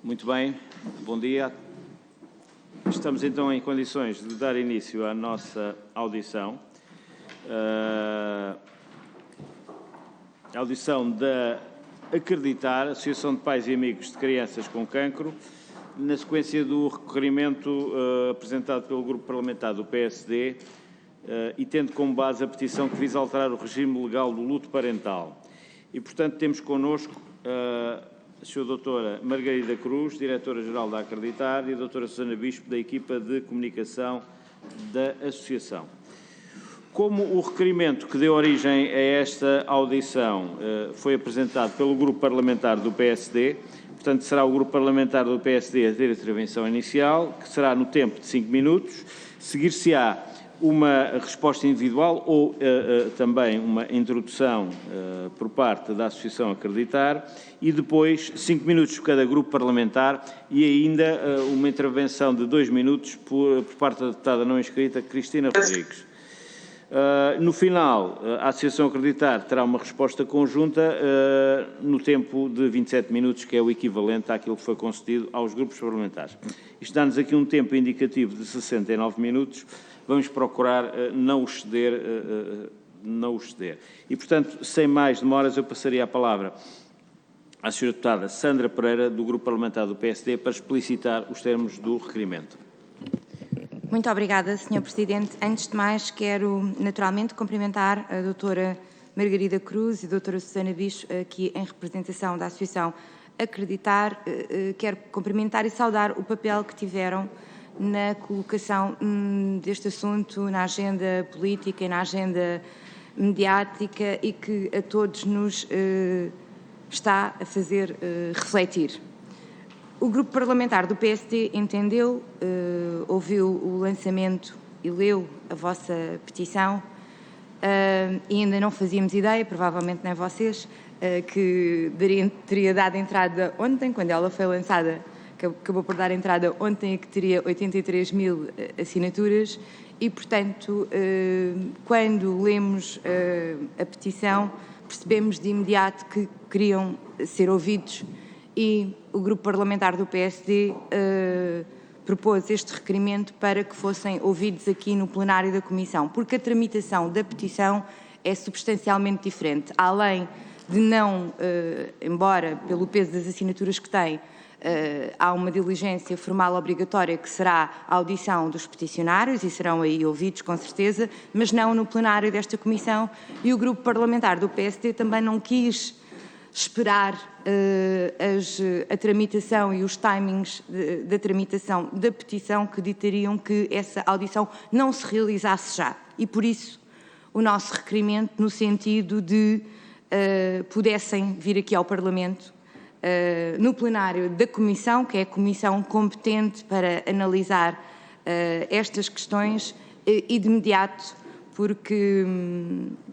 Muito bem, bom dia. Estamos então em condições de dar início à nossa audição. A audição da Acreditar, Associação de Pais e Amigos de Crianças com Cancro, na sequência do requerimento apresentado pelo Grupo Parlamentar do PSD e tendo como base a petição que visa alterar o regime legal do luto parental. E, portanto, temos connosco a Sra. Doutora Margarida Cruz, Diretora-Geral da Acreditar, e a Doutora Susana Bispo, da equipa de comunicação da Associação. Como o requerimento que deu origem a esta audição foi apresentado pelo Grupo Parlamentar do PSD, portanto, será o Grupo Parlamentar do PSD a ter a intervenção inicial, que será no tempo de 5 minutos, seguir-se-á uma resposta individual ou também uma introdução por parte da Associação Acreditar e depois 5 minutos por cada grupo parlamentar e ainda uma intervenção de 2 minutos por parte da deputada não inscrita Cristina Rodrigues. No final, a Associação Acreditar terá uma resposta conjunta no tempo de 27 minutos, que é o equivalente àquilo que foi concedido aos grupos parlamentares. Isto dá-nos aqui um tempo indicativo de 69 minutos. Vamos procurar não o exceder. E, portanto, sem mais demoras, eu passaria a palavra à Sra. Deputada Sandra Pereira, do Grupo Parlamentar do PSD, para explicitar os termos do requerimento. Muito obrigada, Sr. Presidente. Antes de mais, quero naturalmente cumprimentar a doutora Margarida Cruz e a doutora Susana Bispo, aqui em representação da Associação Acreditar. Quero cumprimentar e saudar o papel que tiveram na colocação deste assunto na agenda política e na agenda mediática e que a todos nos está a fazer refletir. O Grupo Parlamentar do PSD entendeu, ouviu o lançamento e leu a vossa petição e ainda não fazíamos ideia, provavelmente nem vocês, que teria dado entrada ontem, quando ela foi lançada, que acabou por dar entrada ontem e que teria 83 mil assinaturas e, portanto, quando lemos a petição, percebemos de imediato que queriam ser ouvidos e o Grupo Parlamentar do PSD propôs este requerimento para que fossem ouvidos aqui no plenário da Comissão, porque a tramitação da petição é substancialmente diferente. Além de não, embora pelo peso das assinaturas que tem, há uma diligência formal obrigatória que será a audição dos peticionários e serão aí ouvidos com certeza, mas não no plenário desta Comissão e o Grupo Parlamentar do PSD também não quis esperar a tramitação e os timings da tramitação da petição que ditariam que essa audição não se realizasse já. E por isso o nosso requerimento no sentido de pudessem vir aqui ao Parlamento no plenário da Comissão, que é a comissão competente para analisar estas questões e de imediato, porque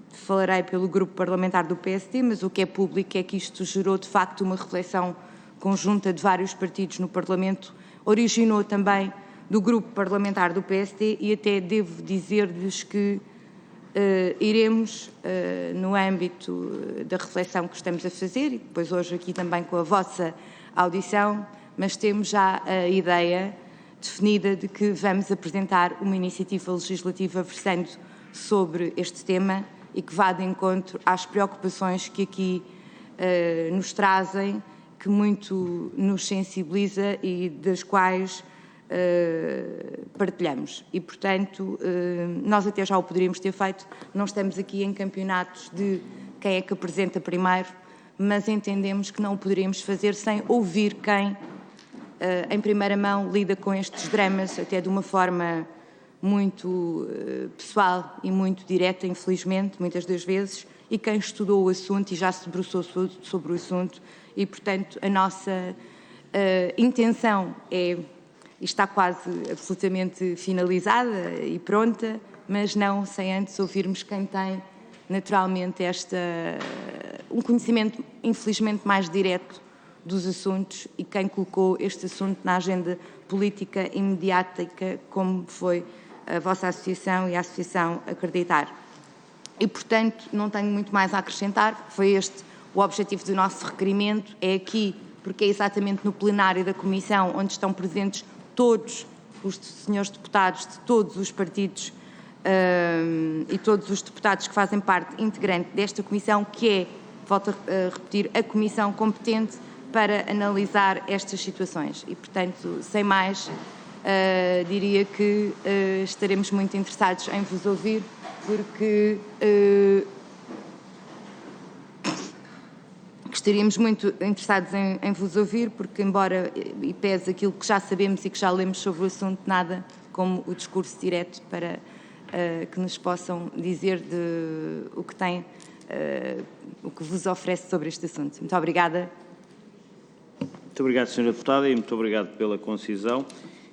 falarei pelo Grupo Parlamentar do PSD, mas o que é público é que isto gerou de facto uma reflexão conjunta de vários partidos no Parlamento, originou também do Grupo Parlamentar do PSD e até devo dizer-lhes que iremos, no âmbito da reflexão que estamos a fazer, e depois hoje aqui também com a vossa audição, mas temos já a ideia definida de que vamos apresentar uma iniciativa legislativa versando sobre este tema e que vá de encontro às preocupações que aqui nos trazem, que muito nos sensibiliza e das quais partilhamos. E, portanto, nós até já o poderíamos ter feito, não estamos aqui em campeonatos de quem é que apresenta primeiro, mas entendemos que não o poderíamos fazer sem ouvir quem, em primeira mão, lida com estes dramas, até de uma forma muito pessoal e muito direta, infelizmente, muitas das vezes, e quem estudou o assunto e já se debruçou sobre o assunto. E, portanto, a nossa intenção é, está quase absolutamente finalizada e pronta, mas não sem antes ouvirmos quem tem, naturalmente, um conhecimento, infelizmente, mais direto dos assuntos e quem colocou este assunto na agenda política e mediática, como foi a vossa associação e a Associação Acreditar. E, portanto, não tenho muito mais a acrescentar, foi este o objetivo do nosso requerimento, é aqui porque é exatamente no plenário da Comissão onde estão presentes todos os senhores deputados de todos os partidos e todos os deputados que fazem parte integrante desta Comissão, que é, volto a repetir, a Comissão competente para analisar estas situações. E, portanto, sem mais, diria que estaremos muito interessados em vos ouvir, porque estaríamos muito interessados em vos ouvir, porque, embora e pese aquilo que já sabemos e que já lemos sobre o assunto, nada como o discurso direto para que nos possam dizer de o que tem, o que vos oferece sobre este assunto. Muito obrigada. Muito obrigado, Sra. Deputada, e muito obrigado pela concisão.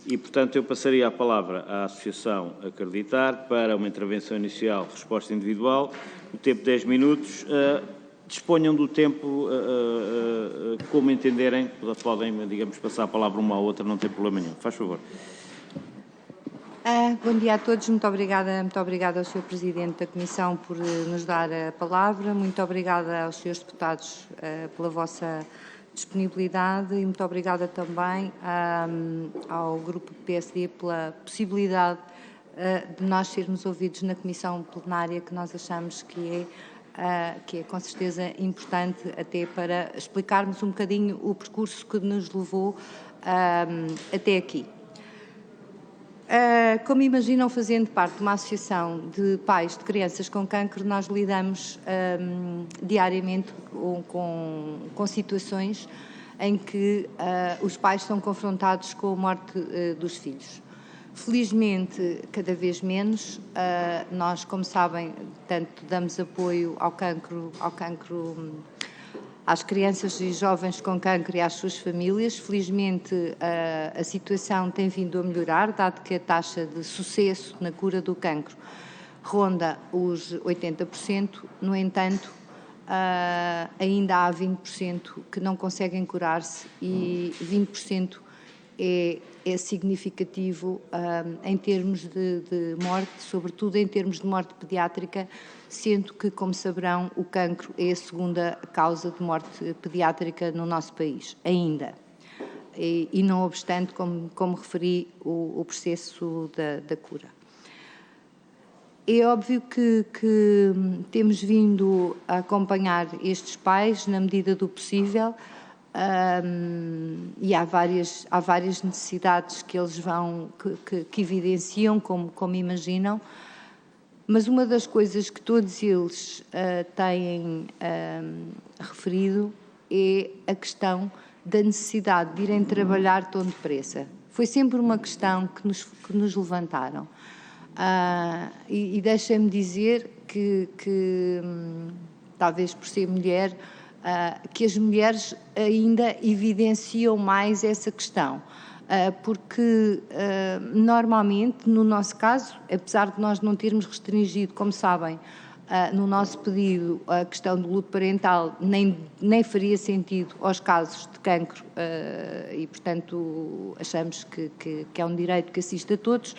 E, portanto, eu passaria a palavra à Associação Acreditar para uma intervenção inicial, resposta individual, o tempo de 10 minutos. Disponham do tempo como entenderem, podem, digamos, passar a palavra uma à outra, não tem problema nenhum. Faz favor. Bom dia a todos, muito obrigada ao Sr. Presidente da Comissão por nos dar a palavra, muito obrigada aos Srs. Deputados pela vossa disponibilidade e muito obrigada também ao Grupo PSD pela possibilidade de nós sermos ouvidos na Comissão Plenária, que nós achamos que é com certeza importante até para explicarmos um bocadinho o percurso que nos levou até aqui. Como imaginam, fazendo parte de uma associação de pais de crianças com cancro, nós lidamos diariamente com situações em que os pais são confrontados com a morte dos filhos. Felizmente, cada vez menos, nós, como sabem, tanto damos apoio ao cancro às crianças e jovens com cancro e às suas famílias. Felizmente, a situação tem vindo a melhorar, dado que a taxa de sucesso na cura do cancro ronda os 80%. No entanto, ainda há 20% que não conseguem curar-se e 20% é significativo em termos de morte, sobretudo em termos de morte pediátrica, sendo que, como saberão, o cancro é a segunda causa de morte pediátrica no nosso país, ainda. E não obstante, como referi, o processo da cura. É óbvio que temos vindo a acompanhar estes pais na medida do possível, e há várias necessidades que eles que evidenciam, como imaginam, mas uma das coisas que todos eles têm referido é a questão da necessidade de irem trabalhar tão depressa. Foi sempre uma questão que nos levantaram. E deixem-me dizer que talvez por ser mulher, que as mulheres ainda evidenciam mais essa questão, porque normalmente, no nosso caso, apesar de nós não termos restringido, como sabem, no nosso pedido a questão do luto parental nem faria sentido aos casos de cancro e, portanto, achamos que é um direito que assiste a todos.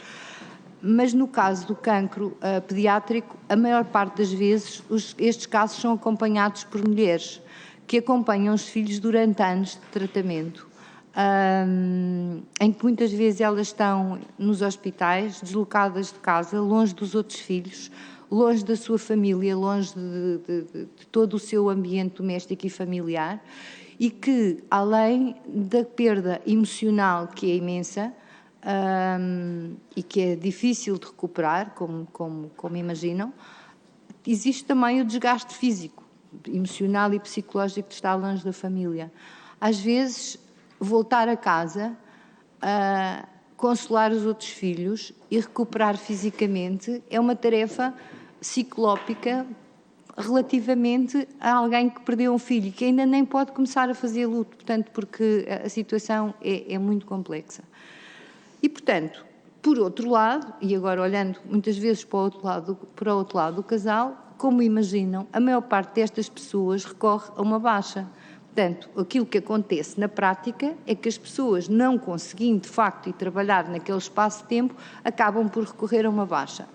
Mas no caso do cancro pediátrico, a maior parte das vezes estes casos são acompanhados por mulheres que acompanham os filhos durante anos de tratamento, em que muitas vezes elas estão nos hospitais, deslocadas de casa, longe dos outros filhos, longe da sua família, longe de todo o seu ambiente doméstico e familiar, e que, além da perda emocional, que é imensa, e que é difícil de recuperar, como imaginam, existe também o desgaste físico, emocional e psicológico de estar longe da família. Às vezes, voltar a casa, consolar os outros filhos e recuperar fisicamente é uma tarefa ciclópica relativamente a alguém que perdeu um filho e que ainda nem pode começar a fazer luto, portanto, porque a situação é muito complexa. E, portanto, por outro lado, e agora olhando muitas vezes para o outro lado do casal, como imaginam, a maior parte destas pessoas recorre a uma baixa. Portanto, aquilo que acontece na prática é que as pessoas, não conseguindo de facto ir trabalhar naquele espaço de tempo, acabam por recorrer a uma baixa.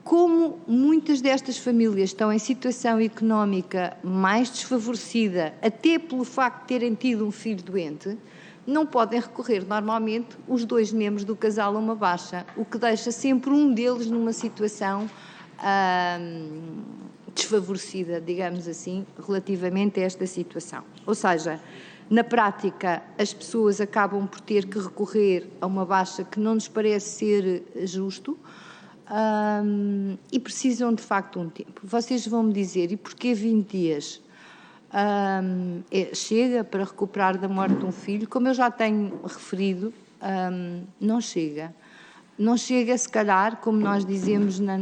Como muitas destas famílias estão em situação económica mais desfavorecida, até pelo facto de terem tido um filho doente, não podem recorrer normalmente os 2 membros do casal a uma baixa, o que deixa sempre um deles numa situação desfavorecida, digamos assim, relativamente a esta situação. Ou seja, na prática, as pessoas acabam por ter que recorrer a uma baixa que não nos parece ser justo, e precisam de facto um tempo. Vocês vão me dizer, e porquê 20 dias? Chega para recuperar da morte de um filho? Como eu já tenho referido, não chega. Não chega, se calhar, como nós dizemos nas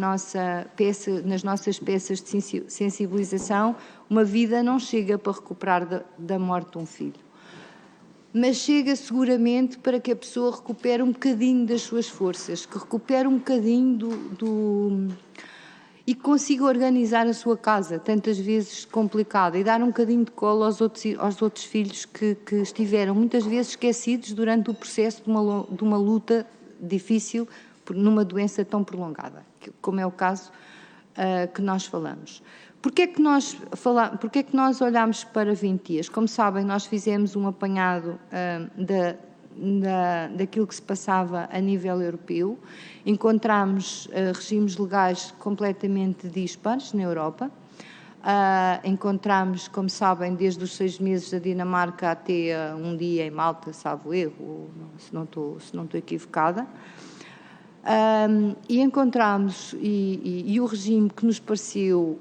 nossas peças de sensibilização, uma vida não chega para recuperar da morte de um filho. Mas chega seguramente para que a pessoa recupere um bocadinho das suas forças, que recupere um bocadinho e consiga organizar a sua casa, tantas vezes complicada, e dar um bocadinho de colo aos outros filhos que estiveram muitas vezes esquecidos durante o processo de uma luta difícil numa doença tão prolongada, como é o caso que nós falamos. Porquê é que nós olhamos para 20 dias? Como sabem, nós fizemos um apanhado daquilo que se passava a nível europeu, encontramos regimes legais completamente dispares na Europa, encontramos, como sabem, desde os 6 meses da Dinamarca até um dia em Malta, salvo erro, se não estou equivocada. E encontramos, e o regime que nos pareceu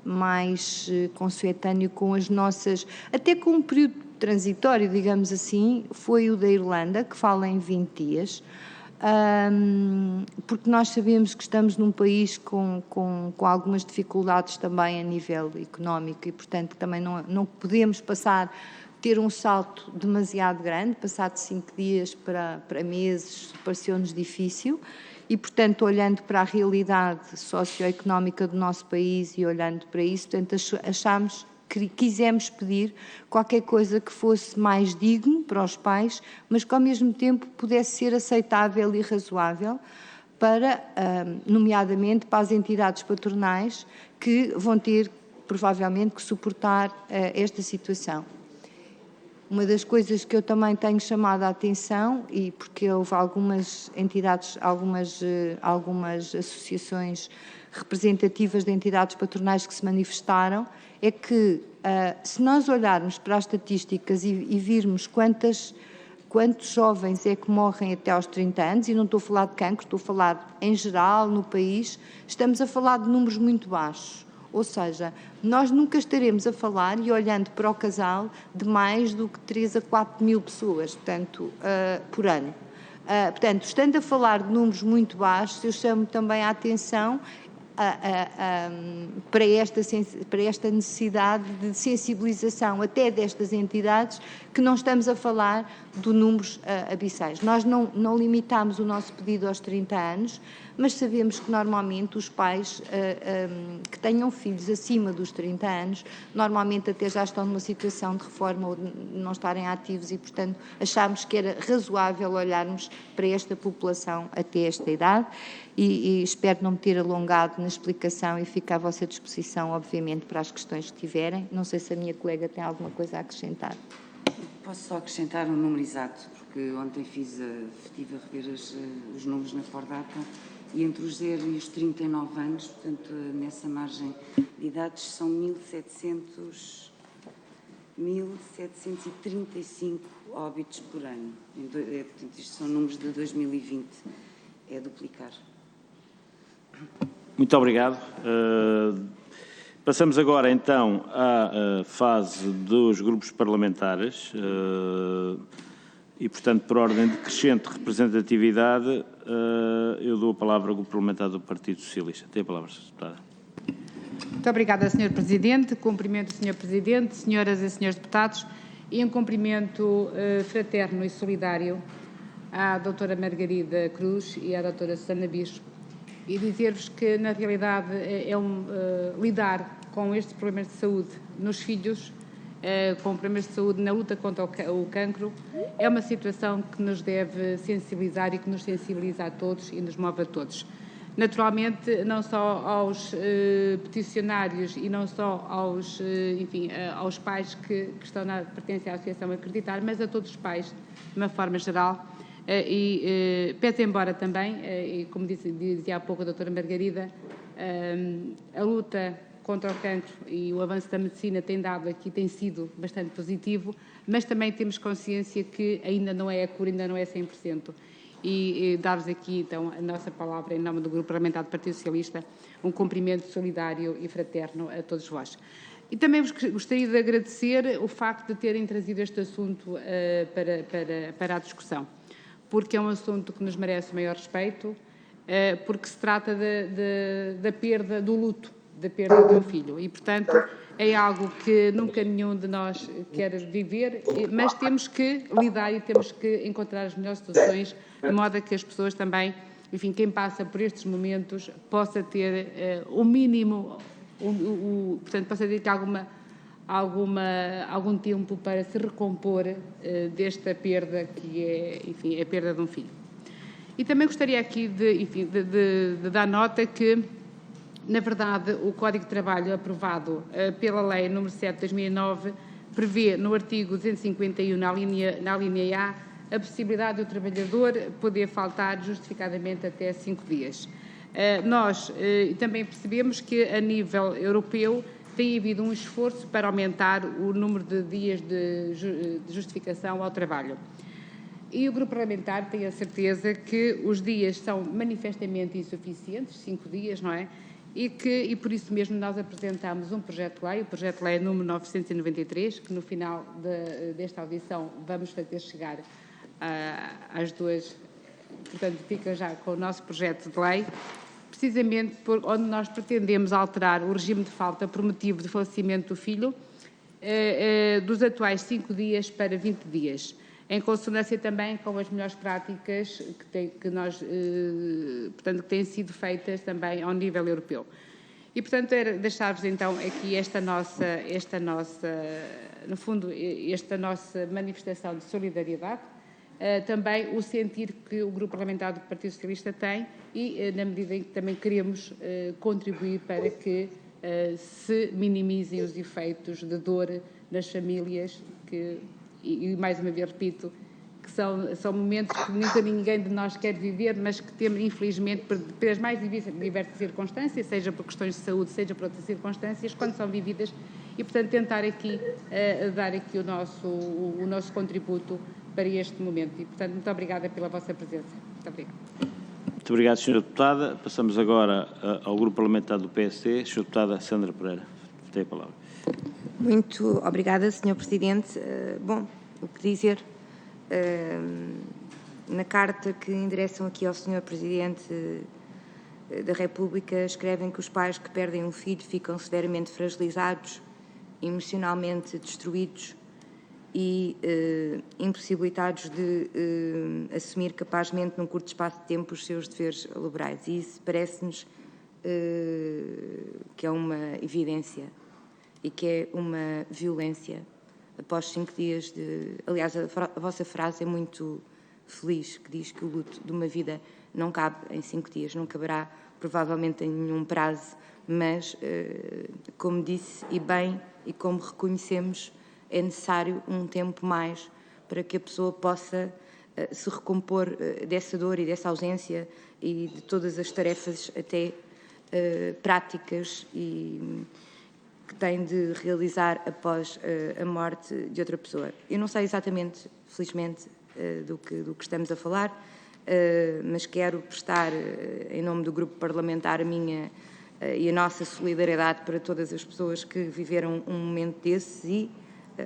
mais consuetâneo com as nossas, até com um período transitório, digamos assim, foi o da Irlanda, que fala em 20 dias, porque nós sabemos que estamos num país com algumas dificuldades também a nível económico e, portanto, também não podemos ter um salto demasiado grande, passar de 5 dias para meses, pareceu-nos difícil e, portanto, olhando para a realidade socioeconómica do nosso país e olhando para isso, portanto, achámos que quisemos pedir qualquer coisa que fosse mais digno para os pais, mas que ao mesmo tempo pudesse ser aceitável e razoável para, nomeadamente, para as entidades patronais que vão ter, provavelmente, que suportar esta situação. Uma das coisas que eu também tenho chamado a atenção, e porque houve algumas entidades, algumas associações representativas de entidades patronais que se manifestaram, é que se nós olharmos para as estatísticas e virmos quantos jovens é que morrem até aos 30 anos, e não estou a falar de cancro, estou a falar em geral no país, estamos a falar de números muito baixos. Ou seja, nós nunca estaremos a falar, e olhando para o casal, de mais do que 3 a 4 mil pessoas, portanto, por ano. Portanto, estando a falar de números muito baixos, eu chamo também a atenção para esta necessidade de sensibilização até destas entidades, que não estamos a falar de números abissais. Nós não limitamos o nosso pedido aos 30 anos, mas sabemos que normalmente os pais que tenham filhos acima dos 30 anos, normalmente até já estão numa situação de reforma ou de não estarem ativos e, portanto, achámos que era razoável olharmos para esta população até esta idade e espero não me ter alongado na explicação e fico à vossa disposição, obviamente, para as questões que tiverem. Não sei se a minha colega tem alguma coisa a acrescentar. Posso só acrescentar um número exato, porque ontem estive a rever os números na Fordata e entre os 0 e os 39 anos, portanto, nessa margem de idades, são 1.735 óbitos por ano. Portanto, isto são números de 2020, é duplicar. Muito obrigado. Passamos agora, então, à fase dos grupos parlamentares e, portanto, por ordem de crescente representatividade, eu dou a palavra ao Grupo Parlamentar do Partido Socialista. Tem a palavra, Sra. Deputada. Muito obrigada, Sr. Presidente. Cumprimento o Sr. Presidente, senhoras e senhores deputados, e um cumprimento fraterno e solidário à doutora Margarida Cruz e à doutora Susana Bispo, e dizer-vos que, na realidade, lidar com estes problemas de saúde nos filhos, com problemas de saúde na luta contra o cancro, é uma situação que nos deve sensibilizar e que nos sensibiliza a todos e nos move a todos. naturalmente, não só aos peticionários e não só aos, aos pais que pertencem à Associação Acreditar, mas a todos os pais, de uma forma geral. Pese embora também, e como dizia há pouco a doutora Margarida, a luta contra o cancro e o avanço da medicina tem sido bastante positivo, mas também temos consciência que ainda não é a cura, ainda não é 100%. E dar-vos aqui, então, a nossa palavra, em nome do Grupo Parlamentar do Partido Socialista, um cumprimento solidário e fraterno a todos vós. E também vos gostaria de agradecer o facto de terem trazido este assunto para a discussão, porque é um assunto que nos merece o maior respeito, porque se trata da perda, do luto, da perda de um filho. E, portanto, é algo que nunca nenhum de nós quer viver, mas temos que lidar e temos que encontrar as melhores soluções, de modo a que as pessoas também, enfim, quem passa por estes momentos, possa ter o mínimo, portanto, possa ter algum tempo para se recompor desta perda que é, enfim, a perda de um filho. E também gostaria aqui de dar nota que, na verdade, o Código de Trabalho aprovado pela Lei nº 7 de 2009 prevê no artigo 251, na linha A, a possibilidade do trabalhador poder faltar justificadamente até 5 dias. Nós também percebemos que, a nível europeu, tem havido um esforço para aumentar o número de dias de justificação ao trabalho. E o Grupo Parlamentar tem a certeza que os dias são manifestamente insuficientes, 5 dias, não é? E por isso mesmo nós apresentamos um projeto de lei, o projeto de lei número 993, que no final desta audição vamos fazer chegar às duas, portanto fica já com o nosso projeto de lei, precisamente onde nós pretendemos alterar o regime de falta por motivo de falecimento do filho dos atuais 5 dias para 20 dias, em consonância também com as melhores práticas que têm sido feitas também ao nível europeu. E, portanto, era deixar-vos então aqui esta nossa manifestação de solidariedade, também o sentir que o Grupo Parlamentar do Partido Socialista tem e, na medida em que também queremos contribuir para que se minimizem os efeitos de dor nas famílias, e mais uma vez repito, que são momentos que nunca ninguém de nós quer viver, mas que temos, infelizmente, pelas mais diversas circunstâncias, seja por questões de saúde, seja por outras circunstâncias, quando são vividas, e, portanto, tentar aqui dar aqui o nosso contributo para este momento. E, portanto, muito obrigada pela vossa presença. Muito obrigada. Muito obrigado, Sra. Deputada. Passamos agora ao Grupo Parlamentar do PSD. Sra. Deputada Sandra Pereira, tem a palavra. Muito obrigada, Sr. Presidente. Bom, o que dizer? Na carta que endereçam aqui ao Sr. Presidente da República, escrevem que os pais que perdem um filho ficam severamente fragilizados, emocionalmente destruídos e impossibilitados de assumir capazmente num curto espaço de tempo os seus deveres laborais. E isso parece-nos que é uma evidência e que é uma violência após 5 dias de... Aliás, a vossa frase é muito feliz, que diz que o luto de uma vida não cabe em 5 dias, não caberá provavelmente em nenhum prazo, mas, como disse, e bem, e como reconhecemos, é necessário um tempo mais para que a pessoa possa se recompor dessa dor e dessa ausência e de todas as tarefas até práticas e que tem de realizar após a morte de outra pessoa. Eu não sei exatamente, felizmente, do que estamos a falar, mas quero prestar, em nome do grupo parlamentar, a minha e a nossa solidariedade para todas as pessoas que viveram um momento desses e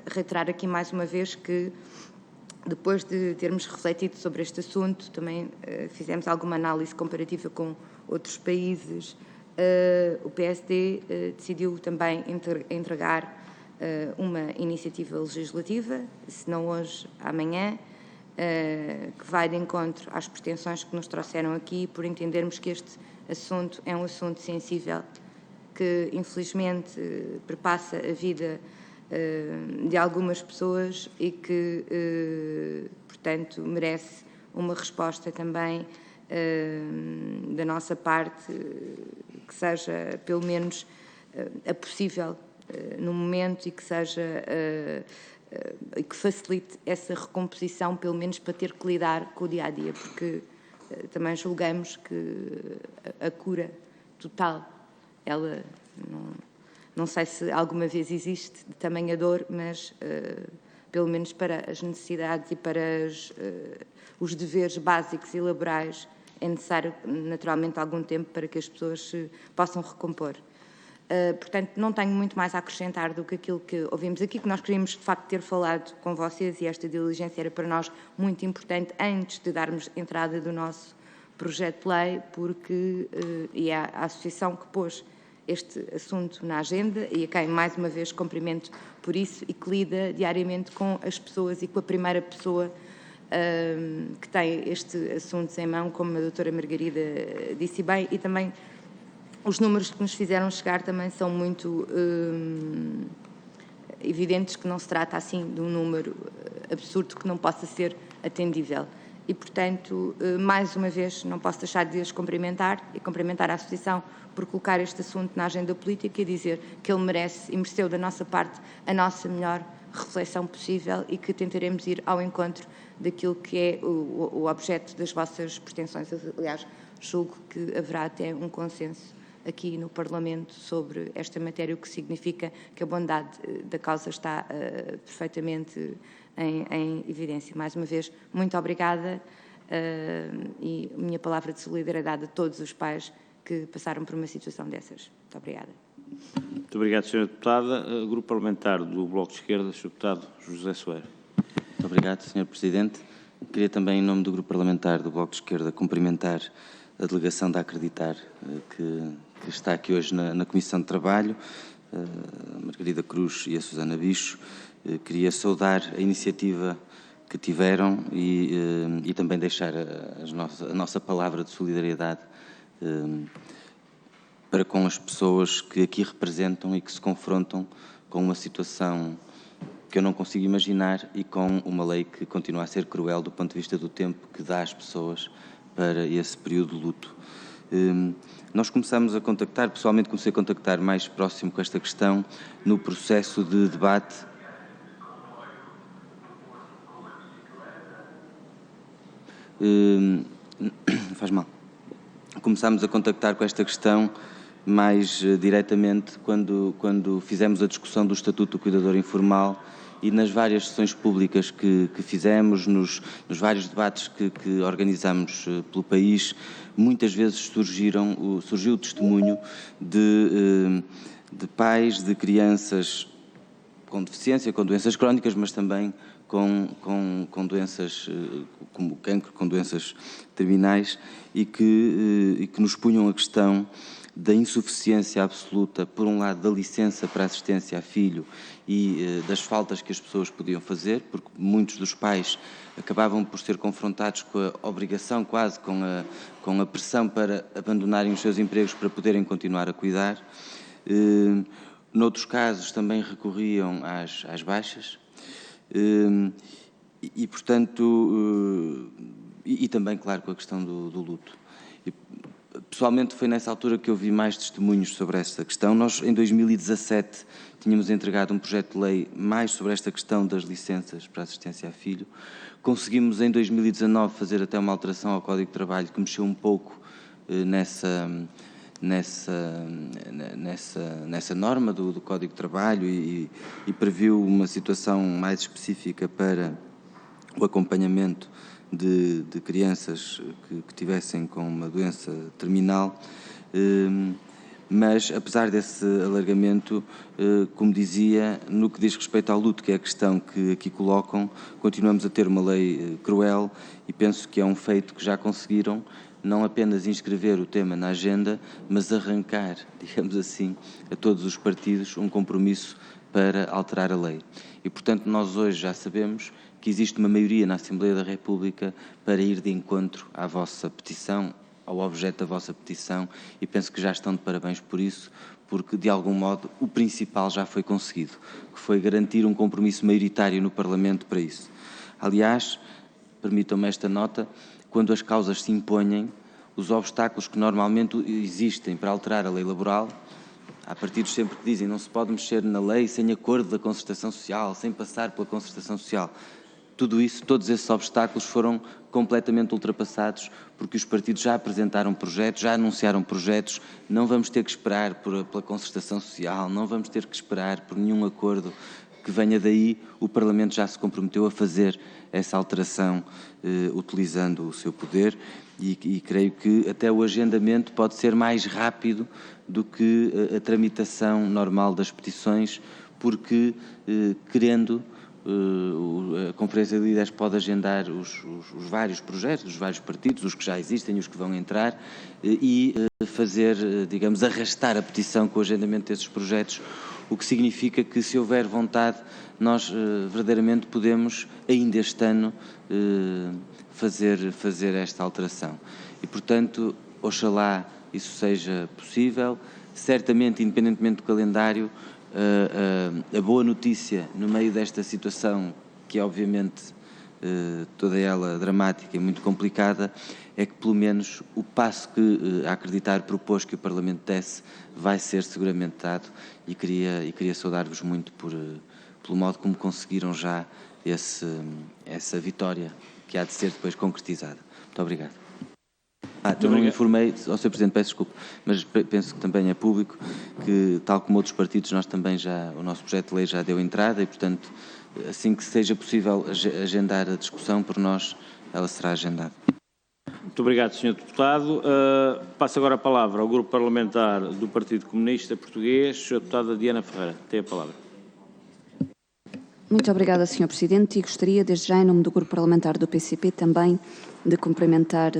reiterar aqui mais uma vez que, depois de termos refletido sobre este assunto, também fizemos alguma análise comparativa com outros países. O PSD decidiu também entregar uma iniciativa legislativa, se não hoje, amanhã, que vai de encontro às pretensões que nos trouxeram aqui, por entendermos que este assunto é um assunto sensível, que infelizmente perpassa a vida de algumas pessoas e que, portanto, merece uma resposta também da nossa parte, que seja pelo menos a possível no momento e que seja e que facilite essa recomposição, pelo menos para ter que lidar com o dia-a-dia, porque também julgamos que a cura total, ela não sei se alguma vez existe de tamanha dor, mas pelo menos para as necessidades e para os deveres básicos e laborais é necessário naturalmente algum tempo para que as pessoas se possam recompor. Portanto, não tenho muito mais a acrescentar do que aquilo que ouvimos aqui, que nós queríamos de facto ter falado com vocês, e esta diligência era para nós muito importante antes de darmos entrada do nosso projeto de lei, porque e a associação que pôs este assunto na agenda e a quem mais uma vez cumprimento por isso, e que lida diariamente com as pessoas e com a primeira pessoa que tem este assunto em mão, como a doutora Margarida disse bem, e também os números que nos fizeram chegar também são muito evidentes, que não se trata assim de um número absurdo que não possa ser atendível. E, portanto, mais uma vez, não posso deixar de as cumprimentar e cumprimentar a Associação por colocar este assunto na agenda política e dizer que ele merece e mereceu da nossa parte a nossa melhor reflexão possível e que tentaremos ir ao encontro daquilo que é o objeto das vossas pretensões. Aliás, julgo que haverá até um consenso aqui no Parlamento sobre esta matéria, o que significa que a bondade da causa está perfeitamente em evidência. Mais uma vez, muito obrigada e a minha palavra de solidariedade a todos os pais que passaram por uma situação dessas. Muito obrigada. Muito obrigado, Sra. Deputada. Grupo Parlamentar do Bloco de Esquerda, Sr. Deputado José Soeiro. Muito obrigado, Sr. Presidente. Queria também, em nome do Grupo Parlamentar do Bloco de Esquerda, cumprimentar a delegação da Acreditar, que está aqui hoje na Comissão de Trabalho, a Margarida Cruz e a Susana Bicho. Queria saudar a iniciativa que tiveram e também deixar a nossa palavra de solidariedade para com as pessoas que aqui representam e que se confrontam com uma situação que eu não consigo imaginar e com uma lei que continua a ser cruel do ponto de vista do tempo que dá às pessoas para esse período de luto. Nós começamos a contactar, pessoalmente comecei a contactar mais próximo com esta questão no processo de debate faz mal. Começámos a contactar com esta questão mais diretamente quando fizemos a discussão do Estatuto do Cuidador Informal e nas várias sessões públicas que fizemos, nos vários debates que organizamos pelo país, muitas vezes surgiu o testemunho de pais, de crianças com deficiência, com doenças crónicas, mas também com doenças como o cancro, com doenças terminais e que nos punham a questão da insuficiência absoluta, por um lado, da licença para assistência a filho e das faltas que as pessoas podiam fazer, porque muitos dos pais acabavam por ser confrontados com a obrigação, quase com a pressão para abandonarem os seus empregos para poderem continuar a cuidar. Noutros casos também recorriam às baixas e portanto, e também, claro, com a questão do luto. Pessoalmente foi nessa altura que eu vi mais testemunhos sobre esta questão. Nós, em 2017, tínhamos entregado um projeto de lei mais sobre esta questão das licenças para assistência a filho. Conseguimos, em 2019, fazer até uma alteração ao Código de Trabalho que mexeu um pouco nessa norma do Código de Trabalho e previu uma situação mais específica para o acompanhamento de crianças que tivessem com uma doença terminal, mas apesar desse alargamento, como dizia, no que diz respeito ao luto, que é a questão que aqui colocam, continuamos a ter uma lei cruel e penso que é um feito que já conseguiram não apenas inscrever o tema na agenda, mas arrancar, digamos assim, a todos os partidos um compromisso para alterar a lei. E, portanto, nós hoje já sabemos que existe uma maioria na Assembleia da República para ir de encontro à vossa petição, ao objeto da vossa petição, e penso que já estão de parabéns por isso, porque, de algum modo, o principal já foi conseguido, que foi garantir um compromisso maioritário no Parlamento para isso. Aliás, permitam-me esta nota, quando as causas se impõem, os obstáculos que normalmente existem para alterar a lei laboral, há partidos sempre que dizem não se pode mexer na lei sem acordo da concertação social, sem passar pela concertação social. Tudo isso, todos esses obstáculos foram completamente ultrapassados porque os partidos já apresentaram projetos, já anunciaram projetos, não vamos ter que esperar pela concertação social, não vamos ter que esperar por nenhum acordo que venha daí. O Parlamento já se comprometeu a fazer essa alteração utilizando o seu poder e creio que até o agendamento pode ser mais rápido do que a tramitação normal das petições, porque querendo a Conferência de Líderes pode agendar os vários projetos dos vários partidos, os que já existem e os que vão entrar, e fazer, digamos, arrastar a petição com o agendamento desses projetos, o que significa que, se houver vontade, nós verdadeiramente podemos, ainda este ano, fazer esta alteração. E, portanto, oxalá isso seja possível. Certamente, independentemente do calendário, a boa notícia no meio desta situação, que é obviamente toda ela dramática e muito complicada, é que pelo menos o passo que a acreditar propôs que o Parlamento desse vai ser seguramente dado, e queria saudar-vos muito pelo modo como conseguiram já essa vitória que há de ser depois concretizada. Muito obrigado. Eu não informei, ao Sr. Presidente, peço desculpa, mas penso que também é público que, tal como outros partidos, nós também o nosso projeto de lei já deu entrada e, portanto, assim que seja possível agendar a discussão por nós, ela será agendada. Muito obrigado, Sr. Deputado. Passo agora a palavra ao Grupo Parlamentar do Partido Comunista Português, Sra. Deputada Diana Ferreira. Tem a palavra. Muito obrigada, Sr. Presidente, e gostaria, desde já, em nome do Grupo Parlamentar do PCP, também de cumprimentar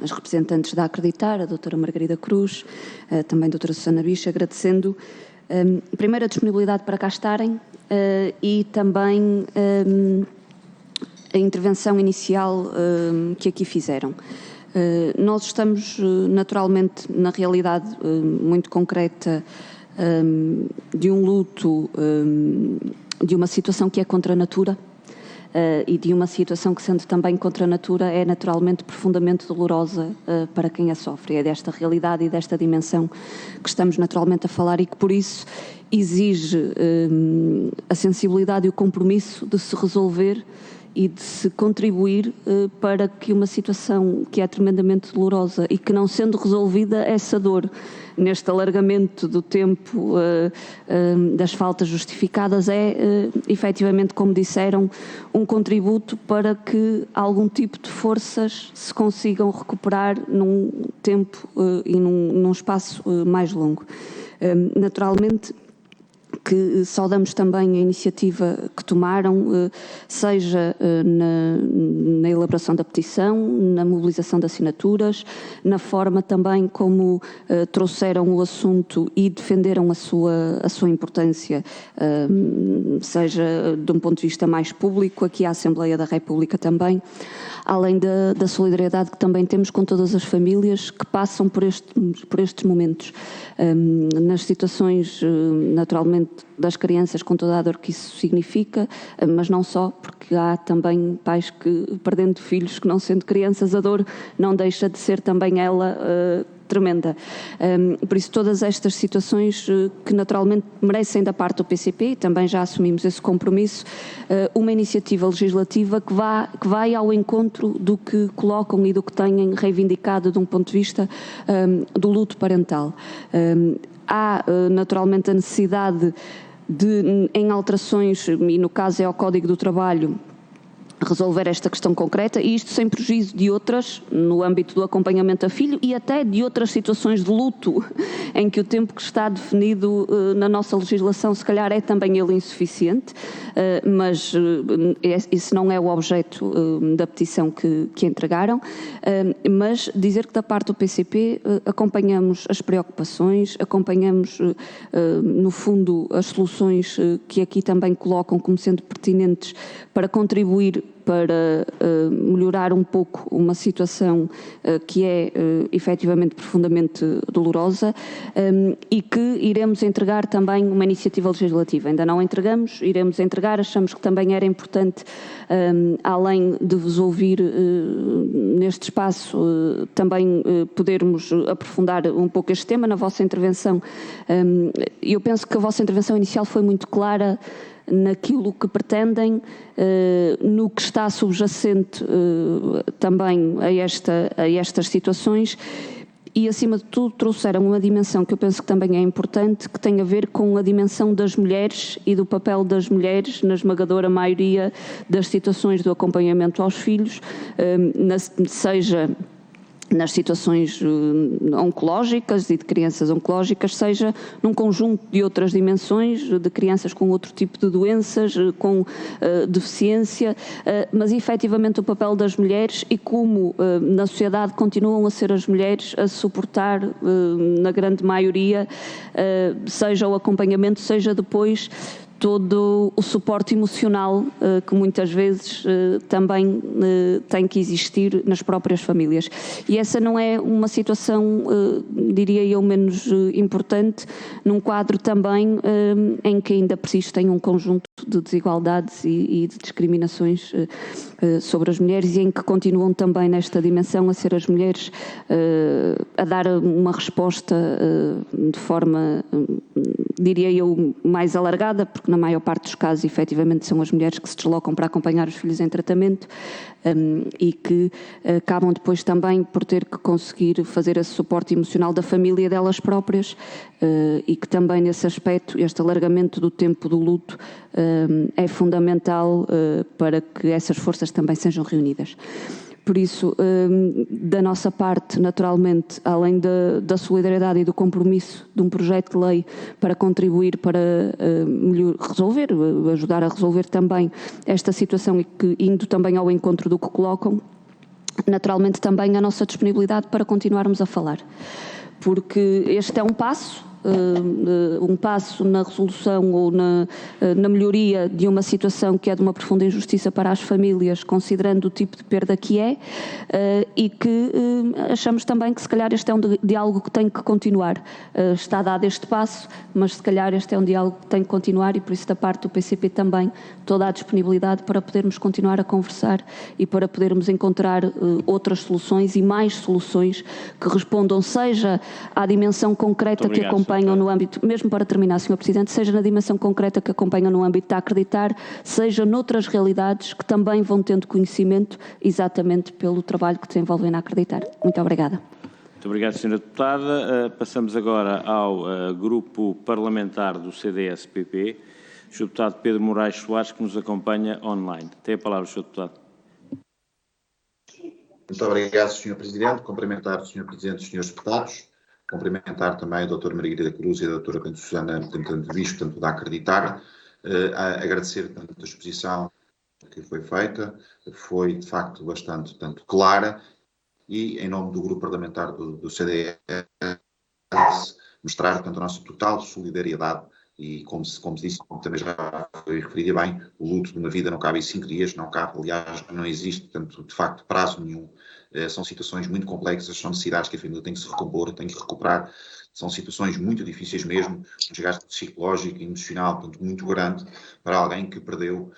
as representantes da Acreditar, a doutora Margarida Cruz, também a doutora Susana Bicho, agradecendo, primeiro, a disponibilidade para cá estarem e também a intervenção inicial que aqui fizeram. Nós estamos, naturalmente, na realidade muito concreta de um luto, de uma situação que é contra a natura e de uma situação que, sendo também contra a natura, é naturalmente profundamente dolorosa para quem a sofre. É desta realidade e desta dimensão que estamos naturalmente a falar e que, por isso, exige a sensibilidade e o compromisso de se resolver e de se contribuir para que uma situação que é tremendamente dolorosa e que, não sendo resolvida, essa dor, neste alargamento do tempo das faltas justificadas, é efetivamente, como disseram, um contributo para que algum tipo de forças se consigam recuperar num tempo e num espaço mais longo. Naturalmente, que saudamos também a iniciativa que tomaram, seja na elaboração da petição, na mobilização de assinaturas, na forma também como trouxeram o assunto e defenderam a sua importância, seja de um ponto de vista mais público, aqui à Assembleia da República também, além da solidariedade que também temos com todas as famílias que passam por estes momentos. Nas situações, naturalmente, das crianças, com toda a dor que isso significa, mas não só, porque há também pais que, perdendo filhos, que não sendo crianças, a dor não deixa de ser também ela tremenda. Por isso, todas estas situações que naturalmente merecem da parte do PCP, e também já assumimos esse compromisso, uma iniciativa legislativa que vai ao encontro do que colocam e do que têm reivindicado de um ponto de vista do luto parental. Há naturalmente a necessidade de, em alterações, e no caso é ao Código do Trabalho, resolver esta questão concreta, e isto sem prejuízo de outras, no âmbito do acompanhamento a filho e até de outras situações de luto, em que o tempo que está definido na nossa legislação, se calhar é também ele insuficiente, mas isso não é o objeto da petição que entregaram, mas dizer que da parte do PCP acompanhamos as preocupações, acompanhamos, no fundo, as soluções que aqui também colocam como sendo pertinentes para contribuir para melhorar um pouco uma situação que é efetivamente profundamente dolorosa e que iremos entregar também uma iniciativa legislativa. Ainda não entregamos, iremos entregar, achamos que também era importante, além de vos ouvir neste espaço, também podermos aprofundar um pouco este tema na vossa intervenção. Eu penso que a vossa intervenção inicial foi muito clara naquilo que pretendem, no que está subjacente também a estas situações e, acima de tudo, trouxeram uma dimensão que eu penso que também é importante, que tem a ver com a dimensão das mulheres e do papel das mulheres na esmagadora maioria das situações do acompanhamento aos filhos, seja nas situações oncológicas e de crianças oncológicas, seja num conjunto de outras dimensões, de crianças com outro tipo de doenças, com deficiência, mas efetivamente o papel das mulheres e como na sociedade continuam a ser as mulheres a suportar, na grande maioria, seja o acompanhamento, seja depois todo o suporte emocional que muitas vezes também tem que existir nas próprias famílias. E essa não é uma situação, diria eu, menos importante, num quadro também em que ainda persistem um conjunto de desigualdades e de discriminações sobre as mulheres e em que continuam também nesta dimensão a ser as mulheres a dar uma resposta de forma, diria eu, mais alargada, porque na maior parte dos casos, efetivamente, são as mulheres que se deslocam para acompanhar os filhos em tratamento e que acabam depois também por ter que conseguir fazer esse suporte emocional da família delas próprias e que também nesse aspecto, este alargamento do tempo do luto é fundamental para que essas forças também sejam reunidas. Por isso, da nossa parte, naturalmente, além da solidariedade e do compromisso de um projeto de lei para contribuir para resolver, ajudar a resolver também esta situação e que indo também ao encontro do que colocam, naturalmente também a nossa disponibilidade para continuarmos a falar. Porque este é um passo na resolução ou na melhoria de uma situação que é de uma profunda injustiça para as famílias, considerando o tipo de perda que é, e que achamos também que se calhar este é um diálogo que tem que continuar. Está dado este passo, mas se calhar este é um diálogo que tem que continuar e por isso da parte do PCP também toda a disponibilidade para podermos continuar a conversar e para podermos encontrar outras soluções e mais soluções que respondam seja à dimensão concreta que acompanham no âmbito, mesmo para terminar, Sr. Presidente, seja na dimensão concreta que acompanham no âmbito de acreditar, seja noutras realidades que também vão tendo conhecimento exatamente pelo trabalho que desenvolvem na acreditar. Muito obrigada. Muito obrigado, Sra. Deputada. Passamos agora ao Grupo Parlamentar do CDS-PP, Sr. Deputado Pedro Moraes Soares, que nos acompanha online. Tem a palavra, Sr. Deputado. Muito obrigado, Sr. Presidente. Cumprimentar o Sr. Presidente e os Srs. Deputados. Cumprimentar também a Dra. Margarida Cruz e a Dra. Susana Bispo, tanto da Acreditar. Agradecer tanto a exposição que foi feita, foi de facto bastante clara e, em nome do Grupo Parlamentar do CDS, mostrar tanto a nossa total solidariedade e, como disse, como também já foi referido bem, o luto de uma vida não cabe em 5 dias, não cabe, aliás, não existe, portanto, de facto, prazo nenhum. São situações muito complexas, são necessidades que a família tem que se recompor, tem que recuperar, são situações muito difíceis mesmo, um desgaste psicológico e emocional, portanto, muito grande para alguém que perdeu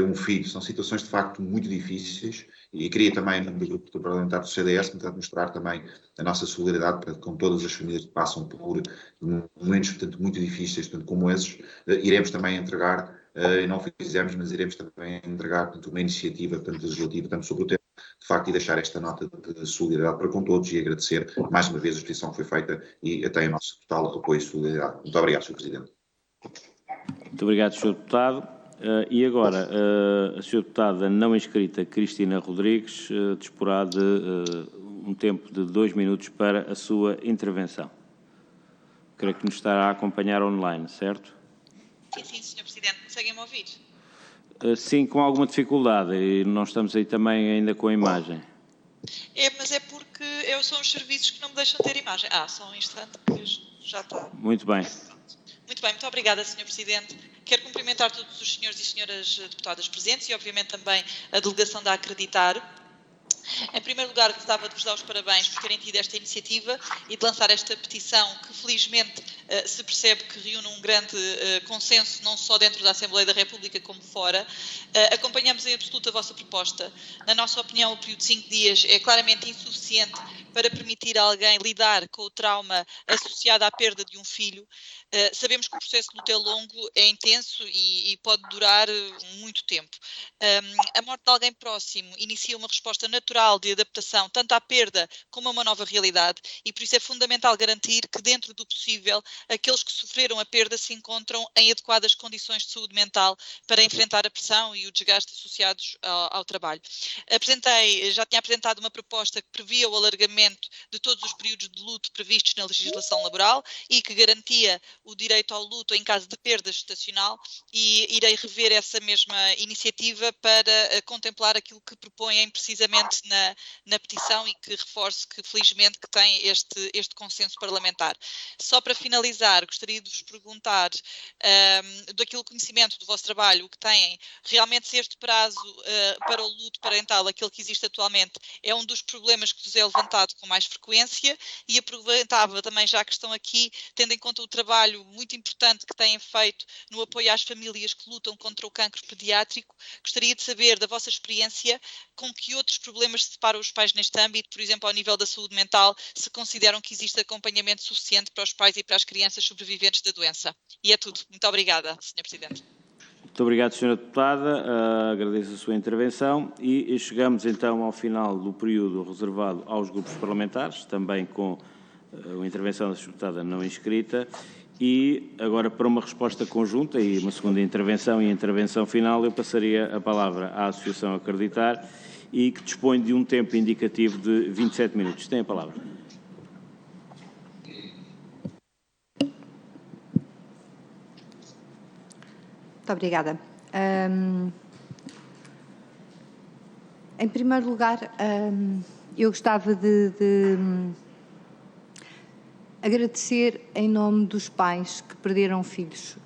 um filho. São situações de facto muito difíceis e queria também, em nome do Grupo Parlamentar do CDS, tentar mostrar também a nossa solidariedade com todas as famílias que passam por momentos, portanto, muito difíceis, portanto, como esses. Iremos também entregar, não fizemos, mas iremos também entregar, portanto, uma iniciativa, portanto, legislativa, tanto sobre o tema, de facto, e deixar esta nota de solidariedade para com todos e agradecer mais uma vez a exposição que foi feita e até o nosso total apoio e solidariedade. Muito obrigado, Sr. Presidente. Muito obrigado, Sr. Deputado. E agora, a Sra. Deputada não inscrita, Cristina Rodrigues, disporá de um tempo de 2 minutos para a sua intervenção. Creio que nos estará a acompanhar online, certo? Sim, Sr. Presidente. Conseguem-me ouvir? Sim, com alguma dificuldade, e não estamos aí também ainda com a imagem. Mas é porque são os serviços que não me deixam ter imagem. Só um instante que já está. Muito bem. Muito bem, muito obrigada, Sr. Presidente. Quero cumprimentar todos os senhores e senhoras deputadas presentes e, obviamente, também a delegação da Acreditar. Em primeiro lugar, gostava de vos dar os parabéns por terem tido esta iniciativa e de lançar esta petição que, felizmente, se percebe que reúne um grande consenso, não só dentro da Assembleia da República como fora. Acompanhamos em absoluto a vossa proposta. Na nossa opinião, o período de 5 dias é claramente insuficiente para permitir a alguém lidar com o trauma associado à perda de um filho. Sabemos que o processo de luto é longo, é intenso e pode durar muito tempo. A morte de alguém próximo inicia uma resposta natural de adaptação tanto à perda como a uma nova realidade e por isso é fundamental garantir que, dentro do possível, aqueles que sofreram a perda se encontram em adequadas condições de saúde mental para enfrentar a pressão e o desgaste associados ao trabalho. Já tinha apresentado uma proposta que previa o alargamento de todos os períodos de luto previstos na legislação laboral e que garantia o direito ao luto em caso de perda gestacional, e irei rever essa mesma iniciativa para contemplar aquilo que propõem precisamente na petição e que reforço que felizmente que tem este consenso parlamentar. Só para finalizar, gostaria de vos perguntar daquele conhecimento do vosso trabalho, o que têm, realmente se este prazo para o luto parental, aquele que existe atualmente, é um dos problemas que vos é levantado com mais frequência, e aproveitava também, já que estão aqui, tendo em conta o trabalho muito importante que têm feito no apoio às famílias que lutam contra o cancro pediátrico, gostaria de saber da vossa experiência com que outros problemas se deparam os pais neste âmbito, por exemplo, ao nível da saúde mental, se consideram que existe acompanhamento suficiente para os pais e para as crianças sobreviventes da doença. E é tudo. Muito obrigada, Sr. Presidente. Muito obrigado, Sra. Deputada. Agradeço a sua intervenção e chegamos então ao final do período reservado aos grupos parlamentares, também com a intervenção da Sra. Deputada não inscrita. E agora, para uma resposta conjunta e uma segunda intervenção e intervenção final, eu passaria a palavra à Associação Acreditar e que dispõe de um tempo indicativo de 27 minutos. Tem a palavra. Muito obrigada. Em primeiro lugar, eu gostava de agradecer em nome dos pais que perderam filhos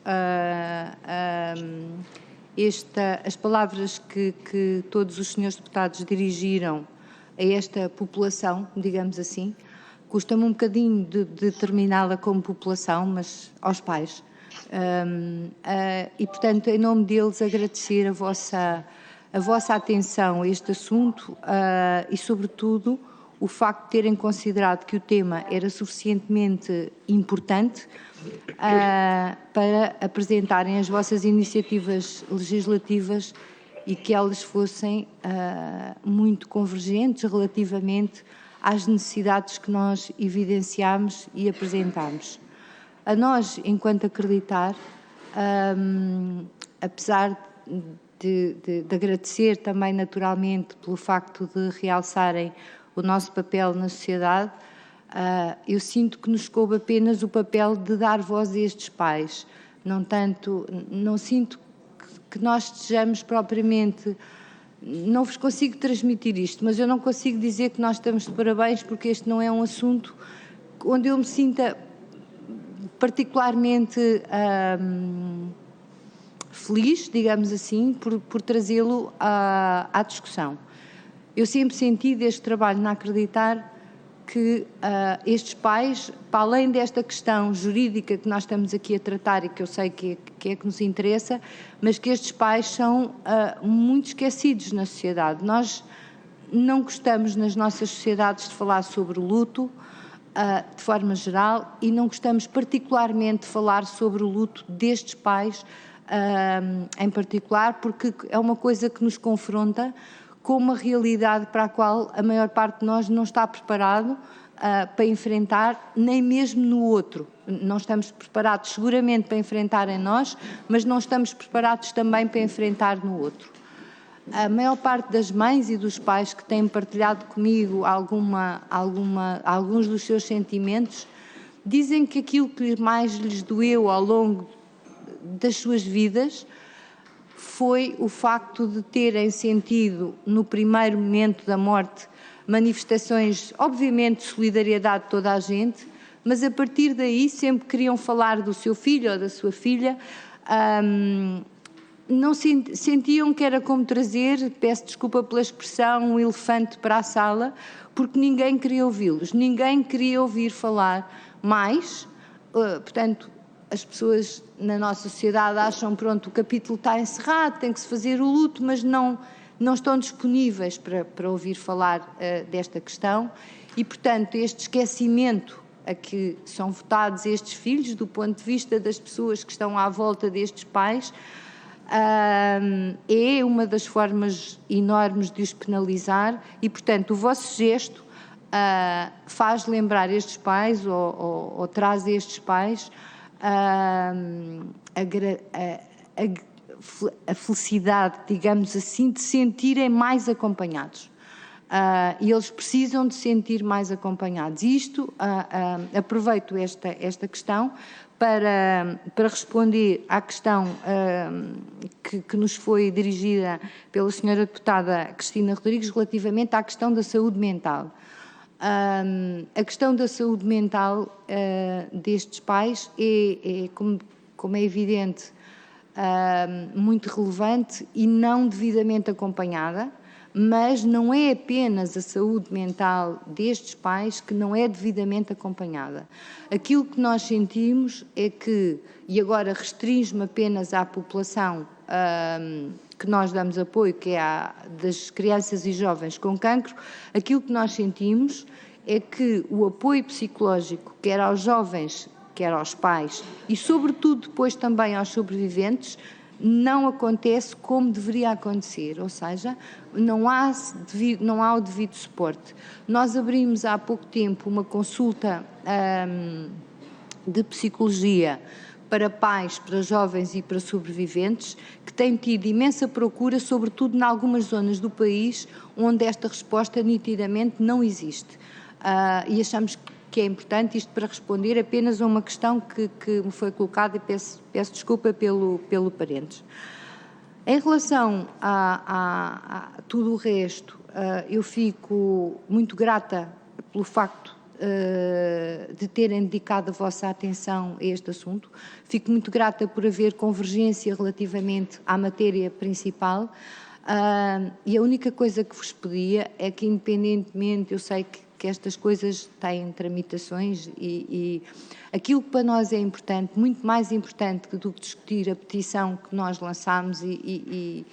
as palavras que todos os senhores deputados dirigiram a esta população, digamos assim. Custa-me um bocadinho de terminá-la como população, mas aos pais. E, portanto, em nome deles, agradecer a vossa atenção a este assunto e, sobretudo, o facto de terem considerado que o tema era suficientemente importante para apresentarem as vossas iniciativas legislativas e que elas fossem muito convergentes relativamente às necessidades que nós evidenciámos e apresentámos. A nós, enquanto Acreditar, apesar de agradecer também naturalmente pelo facto de realçarem o nosso papel na sociedade, eu sinto que nos coube apenas o papel de dar voz a estes pais. Não sinto que nós estejamos propriamente... Não vos consigo transmitir isto, mas eu não consigo dizer que nós estamos de parabéns, porque este não é um assunto onde eu me sinta particularmente feliz, digamos assim, por trazê-lo à discussão. Eu sempre senti deste trabalho na Acreditar que estes pais, para além desta questão jurídica que nós estamos aqui a tratar e que eu sei que é que nos interessa, mas que estes pais são muito esquecidos na sociedade. Nós não gostamos nas nossas sociedades de falar sobre o luto, de forma geral, e não gostamos particularmente de falar sobre o luto destes pais em particular, porque é uma coisa que nos confronta com uma realidade para a qual a maior parte de nós não está preparado para enfrentar, nem mesmo no outro. Não estamos preparados seguramente para enfrentar em nós, mas não estamos preparados também para enfrentar no outro. A maior parte das mães e dos pais que têm partilhado comigo alguns dos seus sentimentos dizem que aquilo que mais lhes doeu ao longo das suas vidas foi o facto de terem sentido, no primeiro momento da morte, manifestações, obviamente, de solidariedade de toda a gente, mas a partir daí sempre queriam falar do seu filho ou da sua filha não sentiam que era como trazer, peço desculpa pela expressão, um elefante para a sala, porque ninguém queria ouvi-los, ninguém queria ouvir falar mais. Portanto, as pessoas na nossa sociedade acham, pronto, o capítulo está encerrado, tem que se fazer o luto, mas não estão disponíveis para ouvir falar desta questão e, portanto, este esquecimento a que são votados estes filhos, do ponto de vista das pessoas que estão à volta destes pais, é uma das formas enormes de os penalizar e, portanto, o vosso gesto faz lembrar estes pais ou traz estes pais a felicidade, digamos assim, de sentirem mais acompanhados. E eles precisam de sentir mais acompanhados. Isto, aproveito esta questão para responder à questão que nos foi dirigida pela senhora deputada Cristina Rodrigues relativamente à questão da saúde mental. A questão da saúde mental destes pais é como é evidente, muito relevante e não devidamente acompanhada, mas não é apenas a saúde mental destes pais que não é devidamente acompanhada. Aquilo que nós sentimos é que, e agora restringe-me apenas à população que nós damos apoio, que é a das crianças e jovens com cancro, aquilo que nós sentimos é que o apoio psicológico, quer aos jovens, quer aos pais e, sobretudo, depois também aos sobreviventes, não acontece como deveria acontecer, ou seja, não há o devido suporte. Nós abrimos há pouco tempo uma consulta de psicologia para pais, para jovens e para sobreviventes, que tem tido imensa procura, sobretudo em algumas zonas do país onde esta resposta nitidamente não existe. E achamos que é importante isto para responder apenas a uma questão que me foi colocada e peço desculpa pelo parentes. Em relação a tudo o resto, eu fico muito grata pelo facto de terem dedicado a vossa atenção a este assunto. Fico muito grata por haver convergência relativamente à matéria principal. E a única coisa que vos pedia é que, independentemente, eu sei que estas coisas têm tramitações e aquilo que para nós é importante, muito mais importante do que discutir a petição que nós lançámos e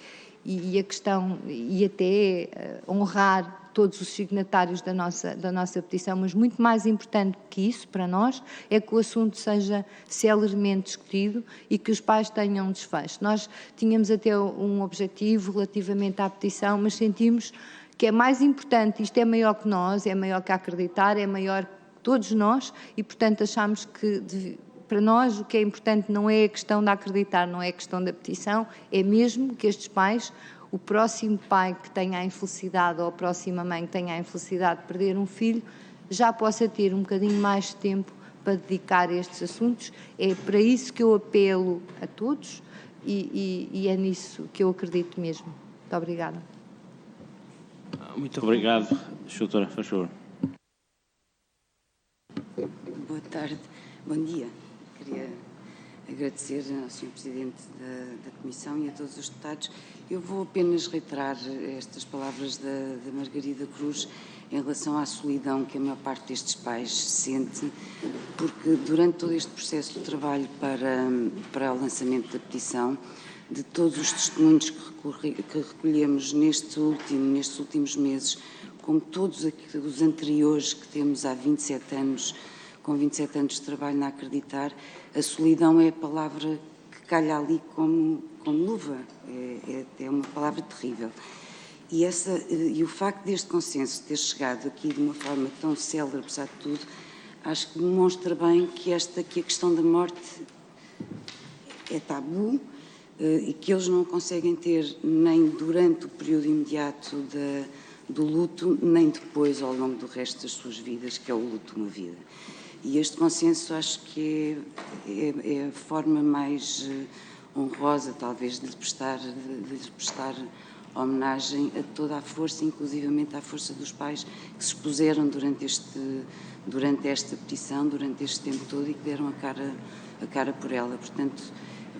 a questão, e até honrar todos os signatários da nossa petição, mas muito mais importante que isso para nós é que o assunto seja celeremente discutido e que os pais tenham um desfecho. Nós tínhamos até um objetivo relativamente à petição, mas sentimos que é mais importante, isto é maior que nós, é maior que acreditar, é maior que todos nós e, portanto, achamos que para nós o que é importante não é a questão de acreditar, não é a questão da petição, é mesmo que estes pais, o próximo pai que tenha a infelicidade ou a próxima mãe que tenha a infelicidade de perder um filho, já possa ter um bocadinho mais de tempo para dedicar a estes assuntos. É para isso que eu apelo a todos e é nisso que eu acredito mesmo. Muito obrigada. Muito obrigado. Doutora, faz favor. Boa tarde, bom dia. Queria agradecer ao Sr. Presidente da Comissão e a todos os deputados. Eu vou apenas reiterar estas palavras da Margarida Cruz em relação à solidão que a maior parte destes pais sente, porque durante todo este processo de trabalho para o lançamento da petição, de todos os testemunhos que recolhemos nestes últimos meses, como todos os anteriores que temos há 27 anos, com 27 anos de trabalho na Acreditar, a solidão é a palavra que calha ali como luva, é uma palavra terrível. E o facto deste consenso ter chegado aqui de uma forma tão célere, apesar de tudo, acho que demonstra bem que a questão da morte é tabu, e que eles não conseguem ter nem durante o período imediato do luto, nem depois ao longo do resto das suas vidas, que é o luto de uma vida. E este consenso acho que é a forma mais honrosa, talvez, de lhe prestar homenagem a toda a força, inclusivamente à força dos pais que se expuseram durante esta petição, durante este tempo todo e que deram a cara por ela. Portanto,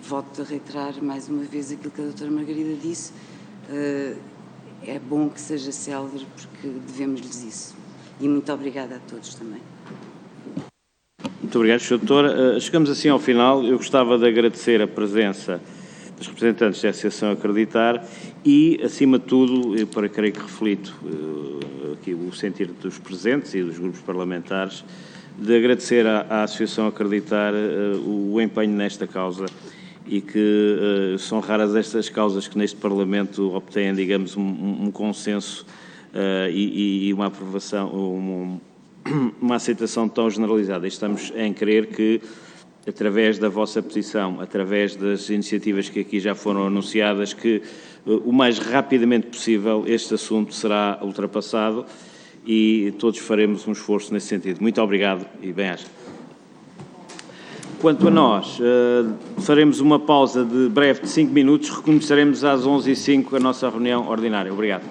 volto a reiterar mais uma vez aquilo que a doutora Margarida disse. É bom que seja célere, porque devemos-lhes isso. E muito obrigada a todos também. Muito obrigado, Sr. Doutor. Chegamos assim ao final. Eu gostava de agradecer a presença dos representantes da Associação Acreditar e, acima de tudo, eu creio que reflito aqui o sentir dos presentes e dos grupos parlamentares, de agradecer à Associação Acreditar o empenho nesta causa e que são raras estas causas que neste Parlamento obtêm, digamos, um consenso e uma aprovação, uma aceitação tão generalizada. Estamos em crer que, através da vossa petição, através das iniciativas que aqui já foram anunciadas, que o mais rapidamente possível este assunto será ultrapassado e todos faremos um esforço nesse sentido. Muito obrigado e bem-aja. Quanto a nós, faremos uma pausa de breve de 5 minutos, recomeçaremos às 11h05 a nossa reunião ordinária. Obrigado.